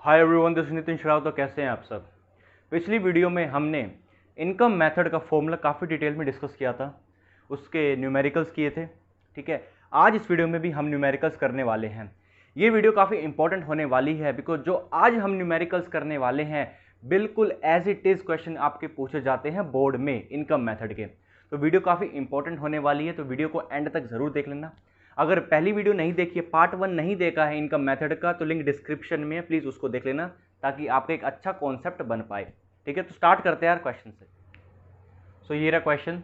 Hi everyone, this Nitin Shrav. तो कैसे हैं आप सब। पिछली वीडियो में हमने इनकम मेथड का फॉर्मूला काफ़ी डिटेल में डिस्कस किया था, उसके न्यूमेरिकल्स किए थे। ठीक है, आज इस वीडियो में भी हम न्यूमेरिकल्स करने वाले हैं। ये वीडियो काफ़ी इंपॉर्टेंट होने वाली है बिकॉज जो आज हम न्यूमेरिकल्स करने वाले हैं बिल्कुल एज इट इज़ क्वेश्चन आपके पूछे जाते हैं बोर्ड में इनकम मेथड के। तो वीडियो काफ़ी इंपॉर्टेंट होने वाली है, तो वीडियो को एंड तक ज़रूर देख लेना। अगर पहली वीडियो नहीं देखी है, पार्ट 1 नहीं देखा है इनकम मेथड का, तो लिंक डिस्क्रिप्शन में है, प्लीज़ उसको देख लेना ताकि आपका एक अच्छा कॉन्सेप्ट बन पाए। ठीक है, तो स्टार्ट करते हैं यार क्वेश्चन से। सो ये रहा क्वेश्चन।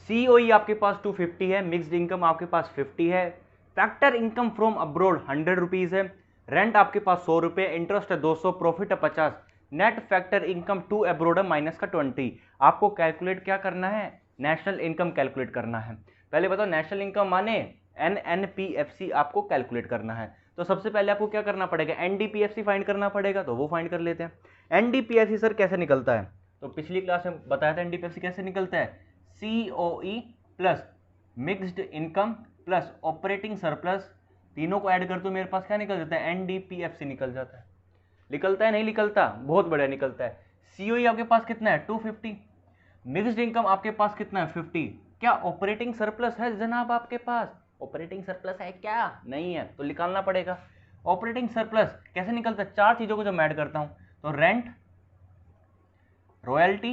सीओई आपके पास 250 है, मिक्स्ड इनकम आपके पास 50 है, factor income from abroad 100 rupees है, रेंट आपके पास 100 रुपये, इंटरेस्ट है 200, प्रॉफिट है 50, net factor income to abroad है माइनस का 20। आपको कैलकुलेट क्या करना है? नेशनल इनकम कैलकुलेट करना है। पहले बताओ नेशनल इनकम माने NNPFC आपको कैलकुलेट करना है। तो सबसे पहले आपको क्या करना पड़ेगा? NDPFC फाइंड करना पड़ेगा, तो वो फाइंड कर लेते हैं। NDPFC सर कैसे निकलता है? तो पिछली क्लास में बताया था NDPFC कैसे निकलता है। COE plus mixed income plus operating surplus, तीनों को ऐड कर तो मेरे पास क्या निकल जाता है? NDPFC निकल जाता है। निकलता है नहीं निकलता? बहुत बढ़िया निकलता है। COE आपके पास कितना है? 250। मिक्स्ड इनकम आपके पास कितना है? 50। क्या ऑपरेटिंग सरप्लस है जनाब आपके पास? ऑपरेटिंग सरप्लस है क्या? नहीं है, तो निकालना पड़ेगा। ऑपरेटिंग सरप्लस कैसे निकलता है? चार चीजों को जब मैं ऐड करता हूं तो रेंट, रॉयल्टी,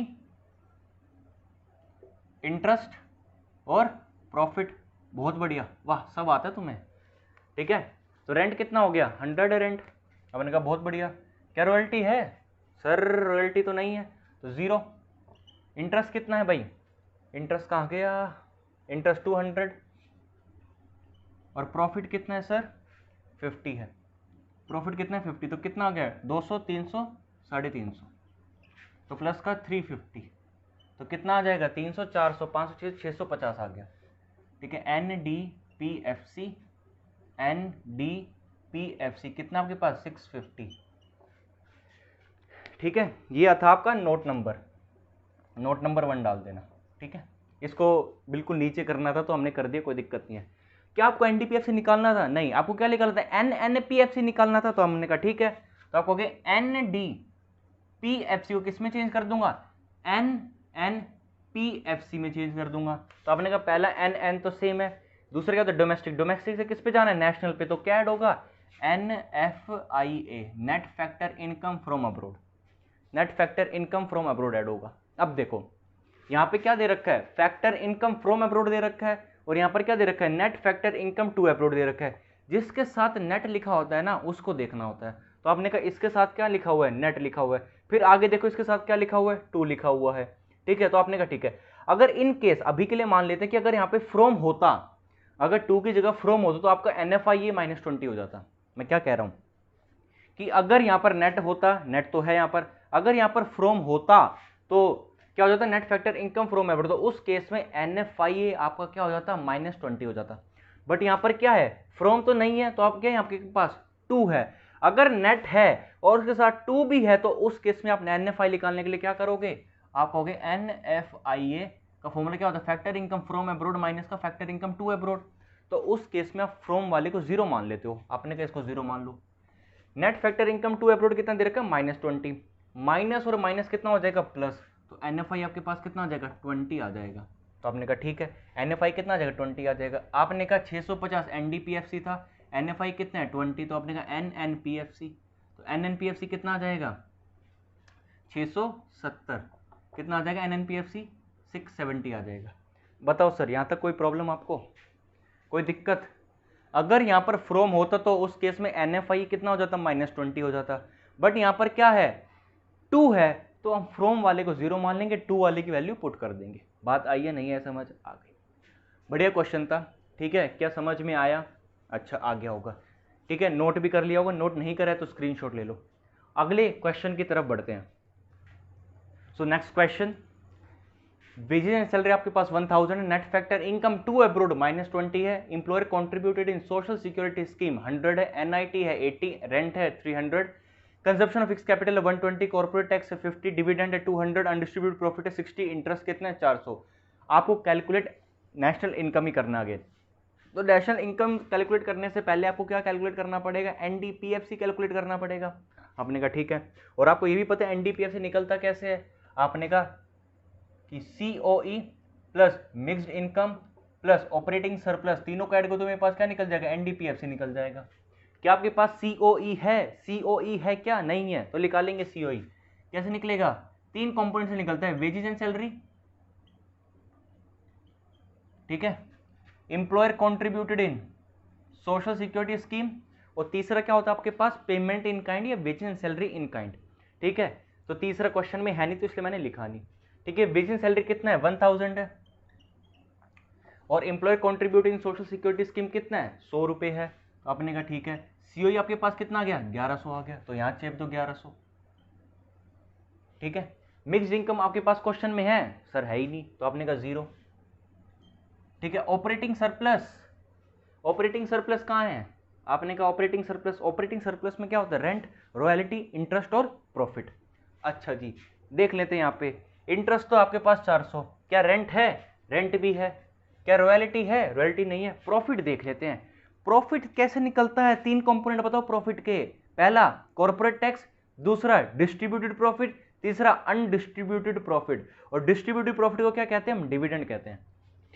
इंटरेस्ट और प्रॉफिट। बहुत बढ़िया, वाह सब आता है तुम्हें। ठीक है, तो रेंट कितना हो गया? 100 है रेंट। अब मैंने कहा बहुत बढ़िया। क्या रॉयल्टी है? सर रॉयल्टी तो नहीं है, तो 0। इंटरेस्ट कितना है भाई? इंटरेस्ट कहाँ गया? इंटरेस्ट 200। और प्रॉफिट कितना है सर? 50 है। प्रॉफिट कितना है? 50। तो कितना आ गया? 200, 300, 350। तो प्लस का 350, तो कितना आ जाएगा? 300, 400, 500, 650 आ गया। ठीक है, NDPFC कितना आपके पास? 650। ठीक है, ये था आपका नोट नंबर। नोट नंबर 1 डाल देना। ठीक है, इसको बिल्कुल नीचे करना था तो हमने कर दिया, कोई दिक्कत नहीं है। क्या आपको NDPFC निकालना था? नहीं, आपको क्या निकालना था? NNPFC निकालना था, तो हमने कहा ठीक है। तो आप कहोगे NDPFC को किस में चेंज कर दूंगा? NNPFC में चेंज कर दूंगा। तो आपने कहा पहला NN तो सेम है, दूसरा क्या होता है? डोमेस्टिक। डोमेस्टिक से किस पे जाना है? नेशनल पे। तो क्या ऐड होगा? NFIA, net factor income from abroad. Net factor income from abroad add होगा। अब देखो यहाँ पे क्या दे रखा है? फैक्टर इनकम फ्रॉम अब्रोड दे रखा है, और यहाँ पर क्या दे रखा है? Net factor income to abroad दे रखा है। जिसके साथ नेट लिखा होता है ना, उसको देखना होता है। तो आपने कहा इसके साथ क्या लिखा हुआ है? नेट लिखा हुआ है। फिर आगे देखो इसके साथ क्या लिखा हुआ है? टू लिखा हुआ है। ठीक है, तो आपने कहा ठीक है। अगर इन केस अभी के लिए मान लेते हैं कि अगर यहाँ पे फ्रॉम होता, अगर टू की जगह फ्रॉम होता, तो आपका NFIA -20 हो जाता। मैं क्या कह रहा हूँ कि अगर यहाँ पर नेट होता, नेट तो है यहाँ पर, अगर यहाँ पर फ्रॉम होता तो क्या हो जाता? Net factor income from abroad. तो उस केस में NFIA आपका क्या हो जाता? -20 हो जाता। बट यहाँ पर क्या है? फ्रॉम तो नहीं है, तो आप क्या है? आपके पास 2 है। अगर नेट है और उसके साथ 2 भी है, तो उस केस में आप NFI निकालने के लिए क्या करोगे? आप कहोगे NFIA का फॉर्मूला क्या होता है? Factor income from abroad minus का फैक्टर इनकम टू अब्रोड। तो उस केस में आप फ्रॉम वाले को 0 मान लेते हो। आपने कहा इसको 0 मान लो। Net factor income to abroad कितना दे रखा है? -20। माइनस और माइनस कितना हो जाएगा? प्लस। तो NFI आपके पास कितना आ जाएगा? 20 आ जाएगा। तो आपने कहा ठीक है, NFI कितना आ जाएगा? 20 आ जाएगा। आपने कहा 650 NDPFC था, NFI कितना है? 20। तो आपने कहा NNPFC, तो NNPFC कितना आ जाएगा? 670। कितना आ जाएगा NNPFC? 670 आ जाएगा। बताओ सर यहाँ तक कोई प्रॉब्लम आपको? कोई दिक्कत? अगर यहाँ पर फ्रॉम होता तो उस केस में NFI कितना हो जाता? -20 हो जाता। बट यहाँ पर क्या है? 2 है, तो हम फ्रॉम वाले को 0 मान लेंगे, 2 वाले की वैल्यू पुट कर देंगे। बात आई है नहीं है? समझ आ गई? बढ़िया क्वेश्चन था। ठीक है, क्या समझ में आया? अच्छा आ गया होगा। ठीक है, नोट भी कर लिया होगा, नोट नहीं करा है तो स्क्रीनशॉट ले लो। अगले क्वेश्चन की तरफ बढ़ते हैं। So next question, wages and salary आपके पास 1000 है, net factor income to abroad -20 है, employer contributed in social security scheme 100 है, NIT है 80, रेंट है 300, कंजप्शन ऑफ फिक्स कैपिटल है 120, कॉर्पोरेट टैक्स है 50, डिविडेंड है 200, अनडिस्ट्रीब्यूटेड प्रॉफिट है 60, इंटरेस्ट कितना है? 400। आपको कैलकुलेट नेशनल इनकम ही करना आगे। तो नेशनल इनकम कैलकुलेट करने से पहले आपको क्या कैलकुलेट करना पड़ेगा, एनडीपीएफसी कैलकुलेट करना पड़ेगा। आपने कहा ठीक है, और आपको ये भी पता है एनडीपीएफसी निकलता कैसे है, आपने कहा कि COE plus mixed income plus operating surplus तीनों को ऐड करो तो मेरे पास क्या निकल जाएगा, एनडीपीएफसी निकल जाएगा। क्या आपके पास सीओई है, सीओई है क्या, नहीं है, तो निकालेंगे सीओई। कैसे निकलेगा, 3 कंपोनेंट से निकलता है, वेजेस एंड सैलरी, ठीक है, employer contributed in social security scheme, और तीसरा क्या होता है आपके पास, पेमेंट इन काइंड या wages and salary in kind, ठीक है। तो तीसरा क्वेश्चन में है नहीं तो इसलिए मैंने लिखा नहीं, ठीक है। वेजेस एंड सैलरी कितना है, 1000 है, और employer contributed in social security scheme कितना है, 100 रुपये है। तो आपने कहा ठीक है, सीओई आपके पास कितना आ गया, 1100 आ गया, तो यहाँ चेप दो 1100, ठीक है। मिक्स्ड इनकम आपके पास क्वेश्चन में है सर, है ही नहीं, तो आपने कहा 0, ठीक है। ऑपरेटिंग सरप्लस, ऑपरेटिंग सरप्लस कहाँ है, आपने कहा ऑपरेटिंग सरप्लस, ऑपरेटिंग सरप्लस में क्या होता है, रेंट, रॉयल्टी, इंटरेस्ट और प्रॉफिट। अच्छा जी, देख लेते हैं यहाँ पे, इंटरेस्ट तो आपके पास 400, क्या रेंट है, रेंट भी है, क्या रॉयल्टी है, रॉयल्टी नहीं है, प्रॉफिट देख लेते हैं। प्रॉफिट कैसे निकलता है, 3 कंपोनेंट बताओ प्रॉफिट के, पहला कॉर्पोरेट टैक्स, दूसरा डिस्ट्रीब्यूटेड प्रॉफिट, तीसरा अनडिस्ट्रीब्यूटेड प्रॉफिट, और डिस्ट्रीब्यूटेड प्रॉफिट को क्या कहते हैं, हम डिविडेंड कहते हैं,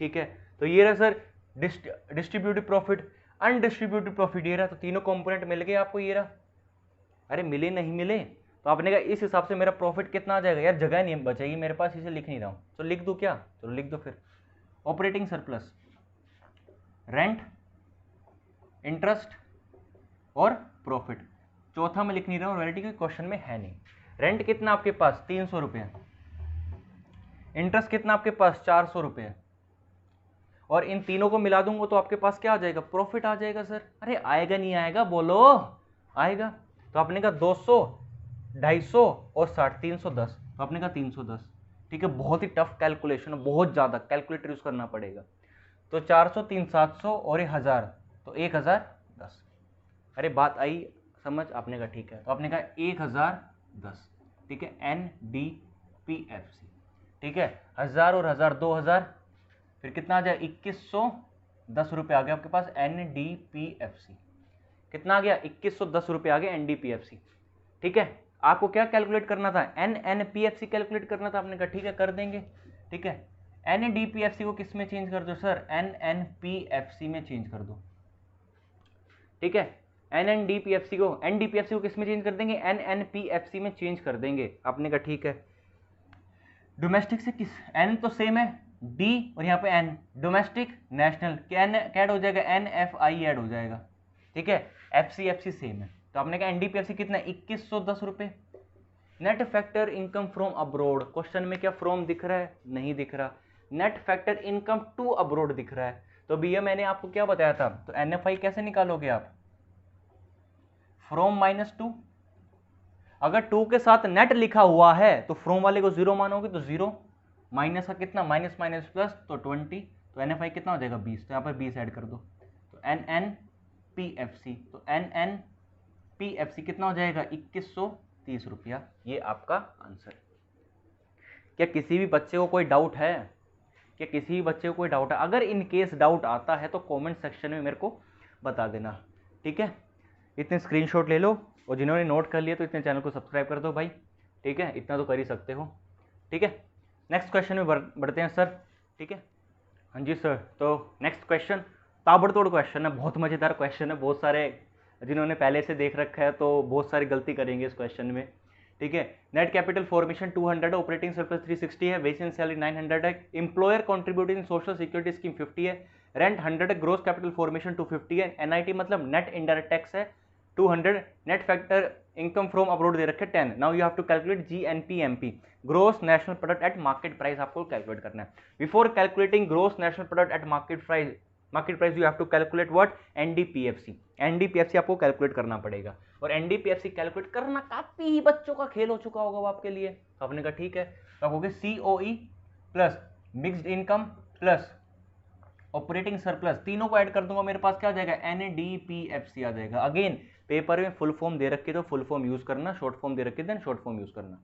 ठीक है। तो ये रहा sir distributed profit, undistributed profit ये रहा, तो तीनों कंपोनेंट मिल गए आपको, ये रहा। अरे मिले नहीं मिले, तो आपने कहा इस हिसाब से मेरा प्रॉफिट कितना आ जाएगा, यार जगह नहीं बचेगी मेरे पास, इसे लिख नहीं रहा हूँ, तो लिख दूँ क्या, चलो लिख दो फिर, ऑपरेटिंग सरप्लस, रेंट, इंटरेस्ट और प्रॉफिट। चौथा मैं लिख नहीं रहा हूँ, रॉयल्टी के क्वेश्चन में है नहीं। रेंट कितना आपके पास, 300 रुपये, इंटरेस्ट कितना आपके पास, 400 रुपये, और इन तीनों को मिला दूंगा तो आपके पास क्या आ जाएगा, प्रॉफिट आ जाएगा सर। अरे आएगा नहीं आएगा, बोलो आएगा। तो आपने कहा 200, 250 और 60, 310, तो आपने कहा 310, ठीक है। बहुत ही टफ कैलकुलेशन है, बहुत ज़्यादा कैलकुलेटर यूज़ करना पड़ेगा। तो 400, 3, 700 और 1000, तो 1010। अरे बात आई समझ, आपने कहा ठीक है, तो आपने कहा 1010, ठीक है, NDPFC, ठीक है। 1000 और 1000, 2000, फिर कितना आ जाए, 2110 रुपये आ गया आपके पास, NDPFC कितना आ गया, 2110 रुपये आ गया NDPFC, ठीक है। आपको क्या कैलकुलेट करना था, NNPFC कैलकुलेट करना था, आपने कहा ठीक है कर देंगे, ठीक है। NDPFC को किस में चेंज कर दो सर, NNPFC में चेंज कर दो, ठीक है। NNDPFC को, NDPFC को किस में चेंज कर देंगे, NNPFC में चेंज कर देंगे, आपने कहा ठीक है। डोमेस्टिक से किस, N तो सेम है, D और यहाँ पे N, domestic national, N add हो जाएगा, NFI ऐड हो जाएगा, ठीक है। FCFC सेम है, तो आपने कहा NDPFC कितना है, 2110 रुपये। Net factor income from abroad, question में क्या फ्रॉम दिख रहा है, नहीं दिख रहा, net factor income to abroad दिख रहा है। तो भैया मैंने आपको क्या बताया था, तो NFI कैसे निकालोगे आप, फ्रॉम -2, अगर 2 के साथ नेट लिखा हुआ है तो फ्रॉम वाले को 0 मानोगे, तो 0 माइनस का कितना, माइनस माइनस प्लस, तो 20, तो NFI कितना हो जाएगा 20, तो यहाँ पर 20 ऐड कर दो, तो NNPFC, तो NNPFC कितना हो जाएगा, 2130 रुपया, ये आपका आंसर। क्या किसी भी बच्चे को कोई डाउट है, क्या किसी भी बच्चे को कोई डाउट है, अगर इन केस डाउट आता है तो कमेंट सेक्शन में मेरे को बता देना, ठीक है। इतने स्क्रीनशॉट ले लो, और जिन्होंने नोट कर लिया तो इतने चैनल को सब्सक्राइब कर दो भाई, ठीक है, इतना तो कर ही सकते हो, ठीक है। नेक्स्ट क्वेश्चन में बढ़ते हैं सर, ठीक है। हाँ जी सर, तो नेक्स्ट क्वेश्चन ताबड़तोड़ क्वेश्चन है, बहुत मज़ेदार क्वेश्चन है, बहुत सारे जिन्होंने पहले से देख रखा है तो बहुत सारी गलती करेंगे इस क्वेश्चन में, ठीक है। नेट कैपिटल फॉर्मेशन 200 है, ऑपरेटिंग सरप्लस 360 है, वेजेस एंड सैलरी 900 है, employer contributing social security scheme 50 है, रेंट 100 है, ग्रोस कैपिटल फॉर्मेशन 250 है, NIT मतलब नेट इनडायरेक्ट टैक्स है 200, net factor income from abroad दे रखे 10। Now you have to calculate GNPMP, gross national product at market price, आपको calculate करना है। Before calculating gross national product at market price you have to calculate what, NDPFC आपको calculate करना पड़ेगा, और NDPFC calculate करना काफी ही बच्चों का खेल हो चुका होगा वो आपके लिए, तो आपने कहा ठीक है, तो आप हो गए COE plus mixed income plus operating surplus, तीनों को ऐड कर दूंगा, मेरे पास क्या आ जाएगा, NDPFC आ जाएगा। अगेन पेपर में फुल फॉर्म दे रखी तो फुल फॉर्म यूज करना, शॉर्ट फॉर्म दे रखी देन शॉर्ट फॉर्म यूज करना,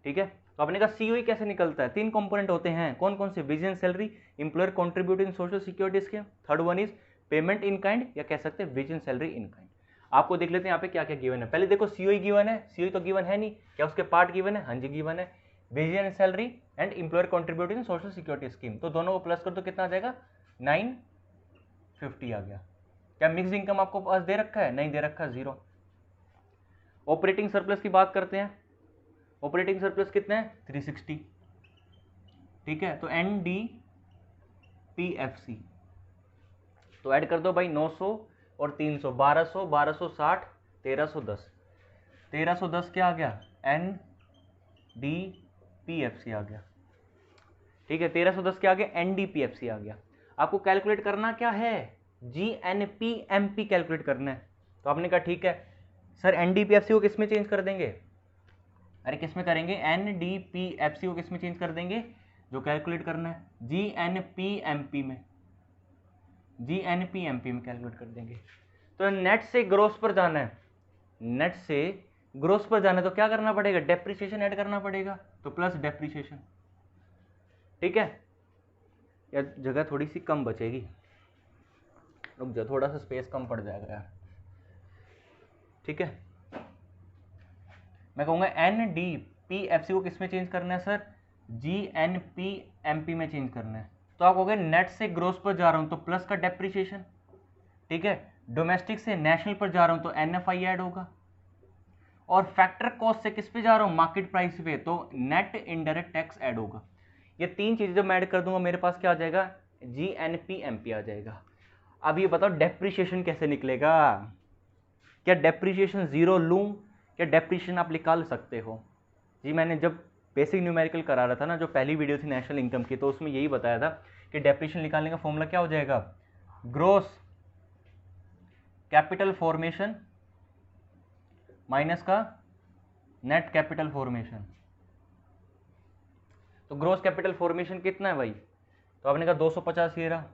ठीक है। तो आपने कहा COE कैसे निकलता है, 3 कंपोनेंट होते हैं, कौन कौन से, wages and salary, employer contributing social security scheme, third one is payment in kind या कह सकते हैं wage and salary in kind. आपको देख लेते हैं यहाँ पे क्या क्या गिवन है। पहले देखो सीओई गिवन है, सीओई तो गिवन है नहीं, क्या उसके पार्ट गिवन है? हाँ जी गिवन है, wage and salary and employer contributing social security scheme, तो दोनों को प्लस कर दो, कितना आ जाएगा? 950 आ गया। क्या मिक्स इनकम आपको पास दे रखा है? नहीं दे रखा, 0। ऑपरेटिंग सरप्लस की बात करते हैं, ऑपरेटिंग सरप्लस कितना है? 360, ठीक है। तो NDPFC तो ऐड कर दो भाई, 900 और 300, 1200, 1260, 1310, 1310 क्या आ गया? NDPFC आ गया, ठीक है। 1310 क्या आ गया? NDPFC आ गया। आपको कैलकुलेट करना क्या है? GNPMP कैलकुलेट करना है। तो आपने कहा ठीक है सर, NDPFC को किस में चेंज कर देंगे? अरे किस में करेंगे? NDPFC को किस में चेंज कर देंगे? जो कैलकुलेट करना है GNPMP में, GNPMP में कैलकुलेट कर देंगे। तो नेट से ग्रोस पर जाना है, नेट से ग्रोस पर जाना है तो क्या करना पड़ेगा? डेप्रिसिएशन ऐड करना पड़ेगा, तो प्लस डेप्रिसिएशन, ठीक है। या जगह थोड़ी सी कम बचेगी, रुक जाओ, थोड़ा सा स्पेस कम पड़ जाएगा यार, ठीक है। मैं कहूँगा NDPFC को किस में चेंज करना है सर? GNPMP में चेंज करना है। तो आप कहोगे नेट से ग्रोस पर जा रहा हूँ तो प्लस का डेप्रिसिएशन, ठीक है। डोमेस्टिक से नेशनल पर जा रहा हूँ तो NFI ऐड होगा, और फैक्टर कॉस्ट से किस पे जा रहा हूँ? मार्केट प्राइस पे, तो नेट इनडायरेक्ट टैक्स ऐड होगा। ये तीन चीजें जब मैं ऐड कर दूंगा मेरे पास क्या आ जाएगा? GNPMP आ जाएगा। अब ये बताओ डेप्रिसिएशन कैसे निकलेगा? क्या डेप्रिसिएशन 0 लूं? क्या डेप्रिसिएशन आप निकाल सकते हो? जी मैंने जब बेसिक न्यूमेरिकल करा रहा था ना, जो पहली वीडियो थी नेशनल इनकम की, तो उसमें यही बताया था कि डेप्रिसिएशन निकालने का फॉर्मूला क्या हो जाएगा? ग्रोस कैपिटल फॉर्मेशन माइनस का नेट कैपिटल फॉर्मेशन। तो ग्रोस कैपिटल फॉर्मेशन कितना है भाई? तो आपने कहा 250 ये रहा।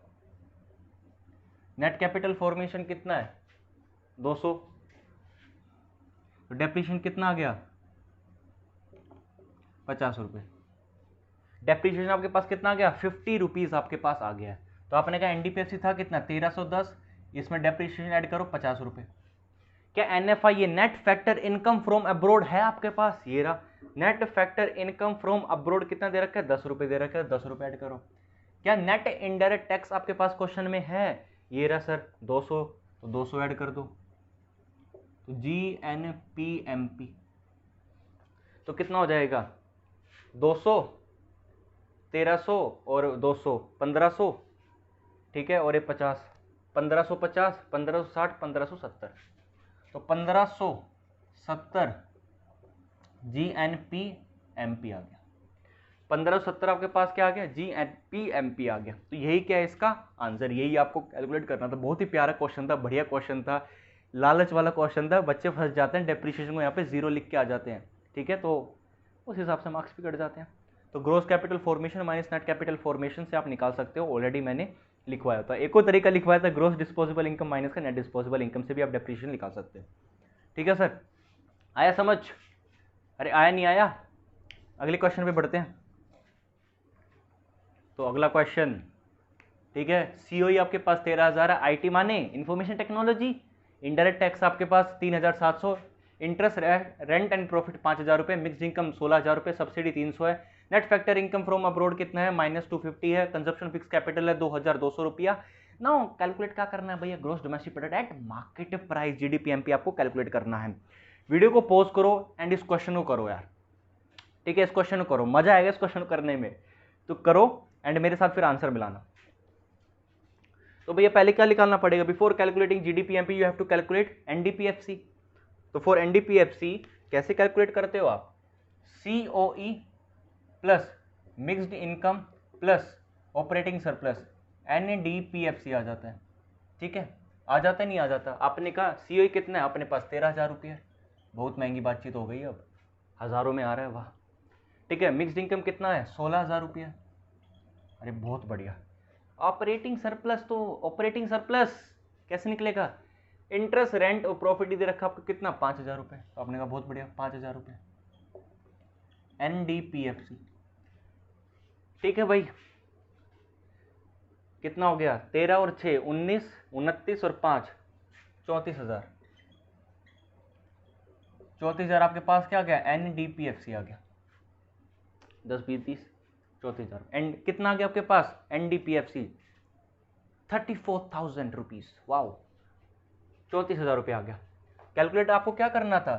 नेट कैपिटल फॉर्मेशन कितना है? 200। तो डेप्रिसिएशन कितना आ गया? 50 रुपये। डेप्रिसिएशन आपके पास कितना आ गया? 50 रुपीज़ आपके पास आ गया है। तो आपने कहा NDPFC था कितना? 1310, इसमें डेप्रिसिएशन ऐड करो 50 रुपये। क्या NFI ये net factor income from abroad है आपके पास? ये रहा net factor income from abroad, कितना दे रखा है? 10 रुपये दे रखा है, 10 रुपये ऐड करो। क्या नेट इनडायरेक्ट टैक्स आपके पास क्वेश्चन में है? ये रहा सर 200, तो 200 ऐड कर दो। तो GNPMP तो कितना हो जाएगा? 200, 1300 और 200, 1500, ठीक है। और ये 50, 1550, 1560, 1570, तो 1570 GNPMP आ गया। 1570 आपके पास क्या आ गया? GNPMP आ गया। तो यही क्या है इसका आंसर, यही आपको कैलकुलेट करना था। बहुत ही प्यारा क्वेश्चन था, बढ़िया क्वेश्चन था, लालच वाला क्वेश्चन था। बच्चे फंस जाते हैं, डेप्रिसिएशन को यहाँ पे 0 लिख के आ जाते हैं, ठीक है। तो उस हिसाब से मार्क्स भी कट जाते हैं। तो gross capital formation minus net capital formation से आप निकाल सकते हो, ऑलरेडी मैंने लिखवाया था। एक और तरीका लिखवाया था, ग्रोस डिस्पोजेबल इनकम माइनस का नेट डिस्पोजेबल इनकम से भी आप डेप्रिसिएशन निकाल सकते हो, ठीक है सर। आया समझ? अरे आया नहीं आया? अगले क्वेश्चन पे बढ़ते हैं। तो अगला क्वेश्चन, ठीक है। सीओई आपके पास 13,000 है, IT माने इंफॉर्मेशन टेक्नोलॉजी, इनडायरेक्ट टैक्स आपके पास 3,700, इंटरेस्ट रेंट एंड प्रॉफिट 5,000 रुपये, मिक्स इनकम 16,000 रुपये, सब्सिडी 300 है, net factor income from abroad कितना है? -250 है, कंजप्शन फिक्स कैपिटल है 2,200 रुपया। नाउ कैलकुलेट क्या करना है भैया? Gross domestic product at market price, GDPMP आपको कैलकुलेट करना है। वीडियो को पॉज करो एंड इस क्वेश्चन को करो यार, ठीक है। इस क्वेश्चन को करो, मजा आएगा इस क्वेश्चन करने में, तो करो एंड मेरे साथ फिर आंसर मिलाना। तो भैया पहले क्या निकालना पड़ेगा? Before calculating GDPMP you have to calculate NDPFC। तो फॉर NDPFC कैसे कैलकुलेट करते हो आप? COE plus mixed income plus operating surplus, NDPFC आ जाता है, ठीक है। आ जाता है नहीं आ जाता? आपने कहा COE कितना है अपने पास? 13,000 रुपये। बहुत महंगी बातचीत हो गई, अब हज़ारों में आ रहा है, वाह, ठीक है। मिक्स्ड इनकम कितना है? 16,000 रुपये। अरे बहुत बढ़िया। ऑपरेटिंग सरप्लस, तो ऑपरेटिंग सरप्लस कैसे निकलेगा? इंटरेस्ट रेंट और प्रॉफिट दे रखा आपको कितना? 5,000 रुपये। तो आपने कहा बहुत बढ़िया, 5,000 रुपये। NDPFC, ठीक है भाई। कितना हो गया, 13 और 6 19, 29 और 5 34,000। 34,000 आपके पास क्या आ गया, NDPFC आ गया। 10 20 30 34,000। एंड कितना आ गया आपके पास NDPFC 34,000 रुपीज। वाओ, 34,000 रुपये आ गया। कैलकुलेट आपको क्या करना था,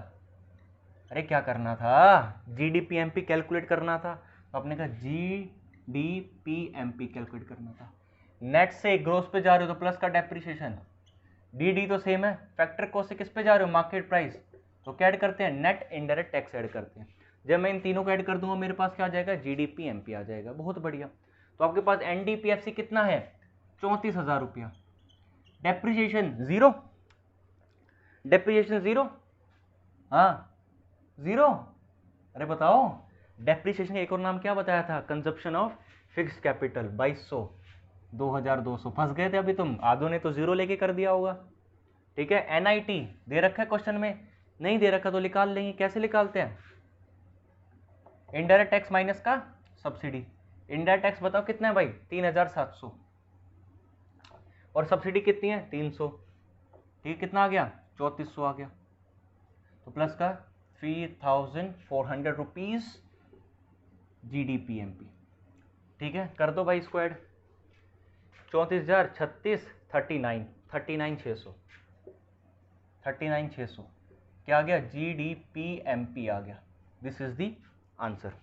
अरे क्या करना था, GDPMP कैलकुलेट करना था। तो आपने कहा GDPMP कैलकुलेट करना था। नेट से ग्रोस पे जा रहे हो तो प्लस का डेप्रिसिएशन, DD तो सेम है, फैक्टर कॉस्ट से किस पे जा रहे हो, मार्केट प्राइस। तो क्या ऐड करते हैं, नेट इनडायरेक्ट टैक्स ऐड करते हैं। जब मैं इन तीनों को ऐड कर दूंगा मेरे पास क्या आ जाएगा, GDPMP आ जाएगा। बहुत बढ़िया। तो आपके पास NDPFC कितना है, 34,000 रुपया। डेप्रिसिएशन जीरो, डेप्रिसिएशन जीरो, हाँ जीरो। अरे बताओ, डेप्रिसिएशन का एक और नाम क्या बताया था, कंजप्शन ऑफ फिक्स्ड कैपिटल 2200, 2200। फंस गए थे अभी तुम, आधो ने तो जीरो लेके कर दिया होगा। ठीक है, NIT दे रखा है क्वेश्चन में, नहीं दे रखा तो निकाल लेंगे। कैसे निकालते हैं, इनडायरेक्ट टैक्स माइनस का सब्सिडी। इनडायरेक्ट टैक्स बताओ कितना है भाई, 3,700 और सब्सिडी कितनी है 300। ठीक, कितना आ गया, 3400 आ गया। तो प्लस का 3,400 रुपीज GDPMP। ठीक है, कर दो भाई इसको ऐड, 34,000 36 39 39,600 39,600 क्या आ गया, GDPMP आ गया। This is the answer.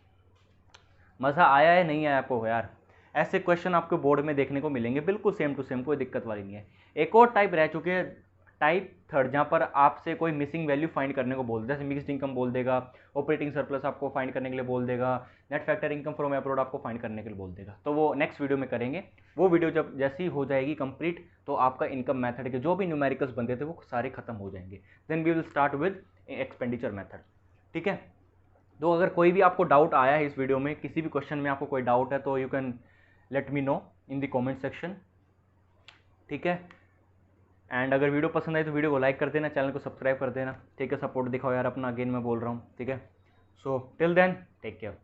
मज़ा आया है नहीं आया आपको यार, ऐसे क्वेश्चन आपको बोर्ड में देखने को मिलेंगे, बिल्कुल सेम टू सेम, कोई दिक्कत वाली नहीं है। एक और टाइप रह चुके हैं, टाइप थर्ड, जहाँ पर आपसे कोई मिसिंग वैल्यू फाइंड करने को बोल दे, जैसे मिक्स्ड इनकम बोल देगा, ऑपरेटिंग सरप्लस आपको फाइंड करने के लिए बोल देगा, net factor income from abroad आपको फाइंड करने के लिए बोल देगा। तो वो नेक्स्ट वीडियो में करेंगे। वो वीडियो जब जैसी हो जाएगी कंप्लीट, तो आपका इनकम मेथड के जो भी न्यूमेरिकल्स बनते थे वो सारे खत्म हो जाएंगे। Then we will start with expenditure method. ठीक है, तो अगर कोई भी आपको डाउट आया है इस वीडियो में, किसी भी क्वेश्चन में आपको कोई डाउट है, तो you can let me know in the comment section. ठीक है, एंड अगर वीडियो पसंद आई तो वीडियो को लाइक कर देना, चैनल को सब्सक्राइब कर देना। ठीक है, सपोर्ट दिखाओ यार अपना, अगेन मैं बोल रहा हूँ। ठीक है, so till then take care.